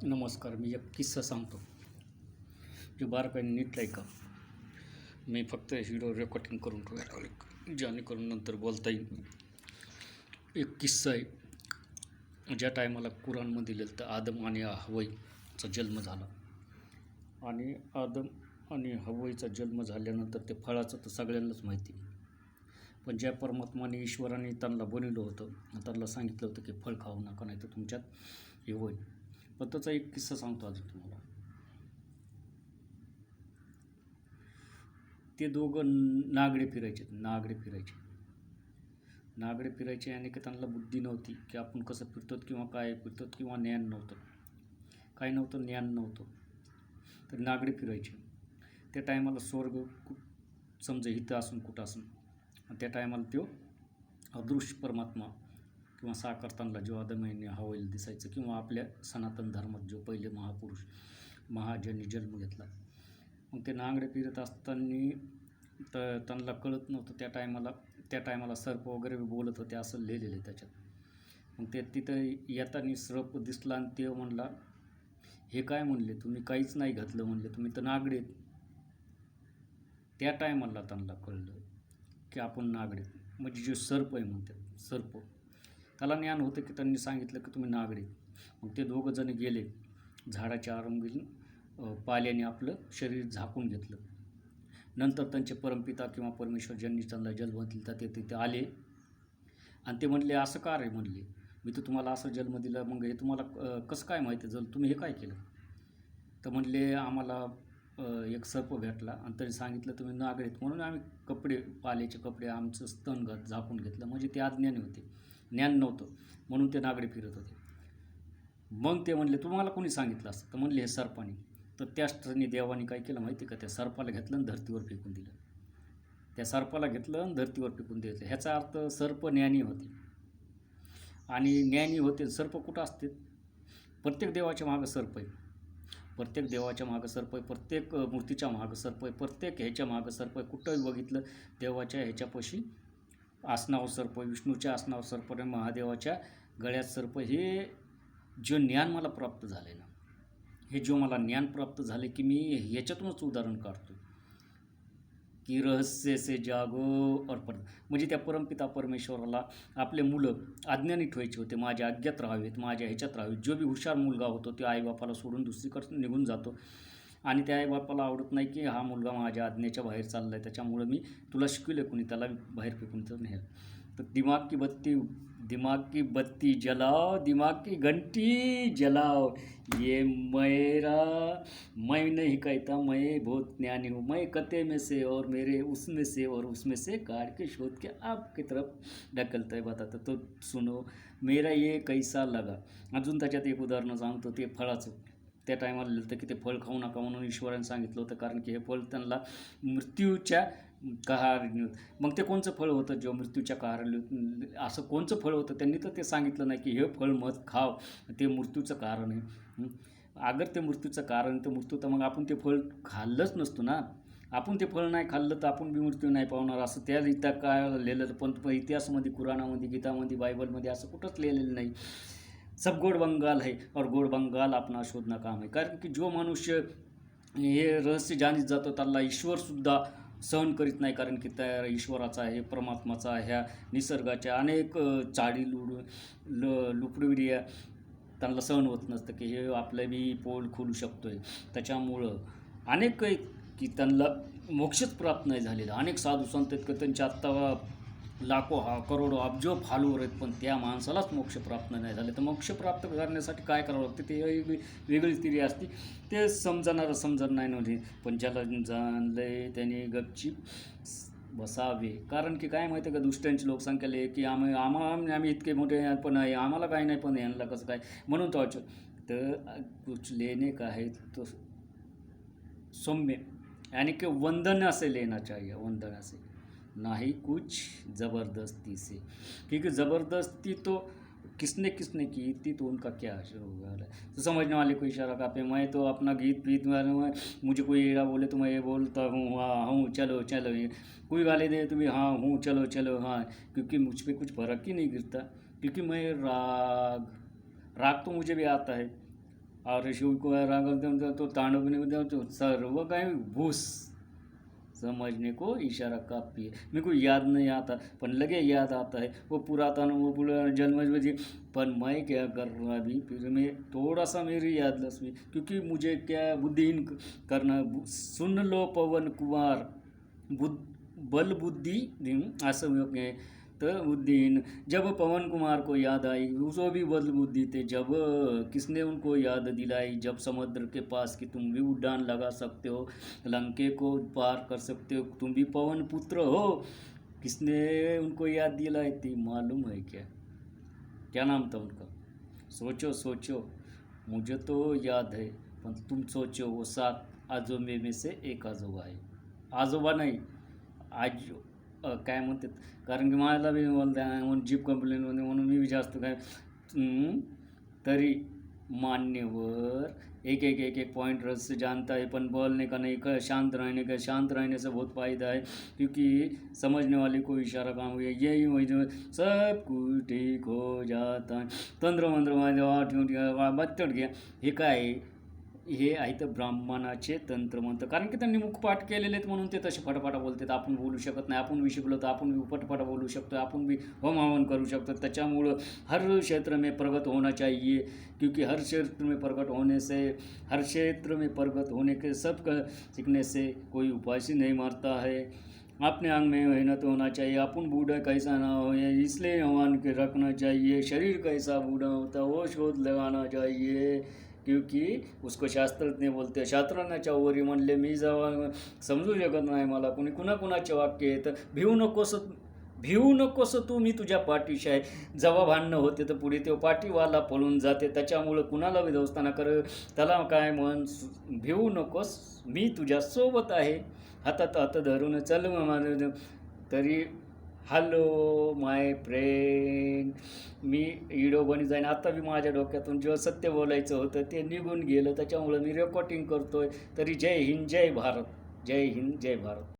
नमस्कार. मी एक किस्सा सांगतो जे बारकाईने नीट ऐका. मी फक्त व्हिडिओ रेकॉर्डिंग करून ठेवले जेणेकरून नंतर बोलता येईल. एक किस्सा आहे. ज्या टायमाला कुराणमध्ये लिहिलं तर आदम आणि हव्वाचा जन्म झाला आणि आदम आणि हव्वाचा जन्म झाल्यानंतर ते फळाचं तर सगळ्यांनाच माहिती. पण ज्या परमात्माने ईश्वराने त्यांना बनवलं होतं, त्यांना सांगितलं होतं की फळ खाऊ नका, नाही तर तुमच्यात हे होईल. पण त्याचा एक किस्सा सांगतो अजून तुम्हाला. ते दोघं नागडे फिरायचे आणि की त्यांना बुद्धी नव्हती की आपण कसं फिरतो किंवा काय फिरतो किंवा ज्ञान नव्हतं, काही नव्हतं, ज्ञान नव्हतं. तर नागडे फिरायचे. त्या टायमाला स्वर्ग समजा इथं असून कुठं असून, त्या टायमाला तो अदृश्य परमात्मा किंवा साकारताना जो आदमाने हवाईल दिसायचं, किंवा आपल्या सनातन धर्मात जो पहिले महापुरुष महाजनी जन्म घेतला. मग ते नांगडे फिरत असताना तर त्यांना कळत नव्हतं. त्या टायमाला सर्प वगैरे बोलत होते असं लिहिलेलं आहे त्याच्यात. मग ते तिथं येताना सर्प दिसला आणि ते म्हणला, हे काय म्हणले, तुम्ही काहीच नाही घातलं म्हणले, तुम्ही तर नागडे. त्या टायमाला त्यांना कळलं की आपण नागडे, म्हणजे जे सर्प आहे म्हणतात, सर्प त्याला ज्ञान होतं की त्यांनी सांगितलं की तुम्ही नागडे. मग ते दोघं जण गेले झाडाच्या आरंभीतून, पाल्याने आपलं शरीर झाकून घेतलं. नंतर त्यांचे परमपिता किंवा परमेश्वर ज्यांनी त्यांना जन्म दिला ते तिथे आले आणि ते म्हणले, असं का रे म्हणले, मी तर तुम्हाला असं जन्म दिला, मग हे तुम्हाला कसं काय माहिती झालं, तुम्ही हे काय केलं. तर म्हणले, आम्हाला एक सर्प भेटला आणि तरी सांगितलं तुम्ही नागरिक, म्हणून आम्ही कपडे, पाल्याचे कपडे, आमचं स्तन झाकून घेतलं. म्हणजे ते अज्ञानी होते, ज्ञान नव्हतं, म्हणून ते नागडे फिरत होते. मग ते म्हणले, तुम्हाला कोणी सांगितलं असतं. तर म्हणले, हे सर्पाने. तर त्याच क्षणी देवाने काय केलं माहिती का, त्या सर्पाला घेतलं आणि धर्तीवर फेकून दिलं. त्या सर्पाला घेतलं आणि धर्तीवर फेकून दिलं. ह्याचा अर्थ सर्प ज्ञानी होते. आणि ज्ञानी होते. सर्प कुठं असते, प्रत्येक देवाच्या मागं सर्प आहे, प्रत्येक देवाच्या मागं सर्प आहे, प्रत्येक मूर्तीच्या मागं सर्प आहे, प्रत्येक ह्याच्या मागं सर्प आहे. कुठंही बघितलं देवाच्या ह्याच्यापाशी आसनावर सर्प, विष्णूच्या आसनावर सर्प, महादेवाच्या गळ्यात सर्प. हे जे ज्ञान मला प्राप्त झालं ना, हे जो मला ज्ञान प्राप्त झाले की मी ह्याच्यातूनच उदाहरण काढतो की रहस्य से जागो और म्हणजे त्या परमपिता परमेश्वराला आपले मुलं अज्ञानी ठेवायचे होते, माझ्या आज्ञात राहावेत, माझ्या ह्याच्यात राहावेत. जो बी हुशार मुलगा होतो तो आईबापाला सोडून दुसरीकडे निघून जातो आणि त्या आईबापाला आवडत नाही की हा मुलगा माझ्या आज्ञेच्या बाहेर चालला आहे, त्याच्यामुळं मी तुला शिकवले कोणी, त्याला बाहेर फेकून तर नाही. तर दिमाग की बत्ती जलाओ, दिमाग की घंटी जलाओ, ये मैं नहीं कहता, मैं बहुत ज्ञानी हूँ, मैं कते में से और मेरे उसमें से और उसमें से काट के शोध के आपकी तरफ ढकलता है, बताता तो सुनो मेरा ये कैसा लगा. अजून त्याच्यात एक उदाहरण सांगतो, ते फळाचं. त्या टायमाला लिहिलं की ते फळ खाऊ नका म्हणून ईश्वराने सांगितलं होतं, कारण की हे फळ त्यांना मृत्यूच्या कहाणी. मग ते कोणचं फळ होतं जो मृत्यूच्या कहाणी, असं कोणचं फळ होतं, त्यांनी तर ते सांगितलं नाही की हे फळ मत खाव, ते मृत्यूचं कारण आहे. अगर ते मृत्यूचं कारण तर मृत्यू, तर मग आपण ते फळ खाल्लंच नसतो ना. आपण ते फळ नाही खाल्लं तर आपण बी मृत्यू नाही पावणार, असं त्या इथं काय लिहिलं. पण इतिहासामध्ये, कुराणामध्ये, गीतामध्ये, बायबलमध्ये असं कुठंच लिहिलेलं नाही. सब गोड बंगाल है और गोड बंगाल अपना शोधना काम है. कारण की जो मनुष्य हे रहस्य जाणीत जातो त्याला ईश्वरसुद्धा सहन करीत नाही, कारण की त्या ईश्वराचा आहे, परमात्माचा, ह्या निसर्गाच्या अनेक चाडी लुपडविड्या त्यांना सहन होत नसतं की हे आपलं बी पोल खोलू शकतो आहे. त्याच्यामुळं अनेक काही की त्यांना मोक्षच प्राप्त नाही झालेला. अनेक साधू संत आहेत की त्यांच्या आत्ता लाखो करोडो अब्जो फॉलोवर आहेत, पण त्या माणसालाच मोक्ष प्राप्त नाही झाले. तर मोक्ष प्राप्त करण्यासाठी काय करावं लागतं ते वेगळी स्थिती असते, ते समजणारं समजत नाही नव्हते. पण ज्याला जाणलंय त्याने गपचीप बसावे. कारण की काय माहिती आहे का, दुष्टांची लोकसंख्या आहे की आम्ही इतके मोठे पण आहे, आम्हाला काही नाही, पण यांना कसं काय, म्हणून तो तर कुछ लेने का है तो सौम्य, यानी कि वंदना से लेना चाहिए, वंदना से, ना ही कुछ ज़बरदस्ती से. क्योंकि ज़बरदस्ती तो किसने की थी, तो उनका क्या हो गया. तो समझने वाले को इशारा काफ़ी. मैं तो अपना गीत में मुझे कोई एड़ा बोले तो मैं ये बोलता हूँ हाँ हूँ चलो चलो, ये कोई गाली दे तो भी हाँ हूँ चलो चलो हाँ, क्योंकि मुझ पर कुछ फर्क ही नहीं गिरता. क्योंकि मैं राग तो मुझे भी आता है, और शिव को राग तो तांडव तो सर्व काही भूस समझने को इशारा काफ़ी है। मेरे को याद नहीं आता पर लगे याद आता है वो पुरातन वो जन्म जी। पर मैं क्या कर रहा अभी फिर मैं थोड़ा सा मेरी याददाश्त में, क्योंकि मुझे क्या बुद्धिहीन करना। सुन लो पवन कुमार बल बुद्धि असं तो बुद्धिहीन। जब पवन कुमार को याद आई उसको भी बल बुद्धि थे। जब किसने उनको याद दिलाई, जब समुद्र के पास कि तुम भी उड़ान लगा सकते हो, लंके को पार कर सकते हो, तुम भी पवन पुत्र हो, किसने उनको याद दिलाई थी मालूम है क्या? क्या नाम था उनका? सोचो सोचो, मुझे तो याद है पण तुम सोचो। वो 7 आजोबे में से एक आजोबा आहे। आजोबा नाही काय म्हणतात, कारण की मला बी बोलता म्हणून जीप कंप्लेंटमध्ये म्हणून मी जास्त काय तरी मान्यवर एक पॉइंट रस से जानता है, पण बोलने का नहीं, शांत रहने का। शांत रहने से बहुत फ़ायदा है, क्योंकि समझने वाले को इशारा काम हुआ। यही वही जो सब कुछ ठीक हो जाता है। तंत्र मंत्र माझ्या बत्तड घ्या हे काय हे आहे तर ब्राह्मणाचे तंत्रमंत्र, कारण की त्यांनी मुखपाठ केलेले आहेत म्हणून ते तसे फटाफटा बोलतात. आपण बोलू शकत नाही, आपण बी शिकलो तर आपण बी फटाफट बोलू शकतो, आपण भी होम हवन करू शकतो. त्याच्यामुळं हर क्षेत्र में प्रगत होना चाहिए, क्योंकि हर क्षेत्र में प्रगट होने से, हर क्षेत्र में प्रगत होने के सब सीखने से कोई उपासी नहीं मारता है। अपने अंग में मेहनत होना चाहिए। अपन बूढ़ा कैसा ना हो इसलिए मान के रखना चाहिए। शरीर कैसा बूढ़ा होता है वो शोध लगाना चाहिए, क्योंकि उसको शास्त्रज्ञ बोलते. शास्त्रज्ञाच्या ओरी म्हणले मी जेव्हा समजू शकत नाही मला कुणी कुणाकुणाचे वाक्य आहे तर भिवू नकोस तू, मी तुझ्या पाठीशी आहे. जेव्हा भांडणं होते तर पुढे तो पाठीवाला पळून जाते. त्याच्यामुळं कुणाला विधवस्ताना कर त्याला काय म्हण, भिवू नकोस मी तुझ्या सोबत आहे. हातात हात धरून चल माझं तरी. हॅलो माय फ्रेंड, मी व्हिडिओ बनी जाईन. आता बी माझ्या डोक्यातून जेव्हा सत्य बोलायचं होतं ते निघून गेलं, त्याच्यामुळं मी रेकॉर्डिंग करतोय. तरी जय हिंद जय भारत, जय हिंद जय भारत.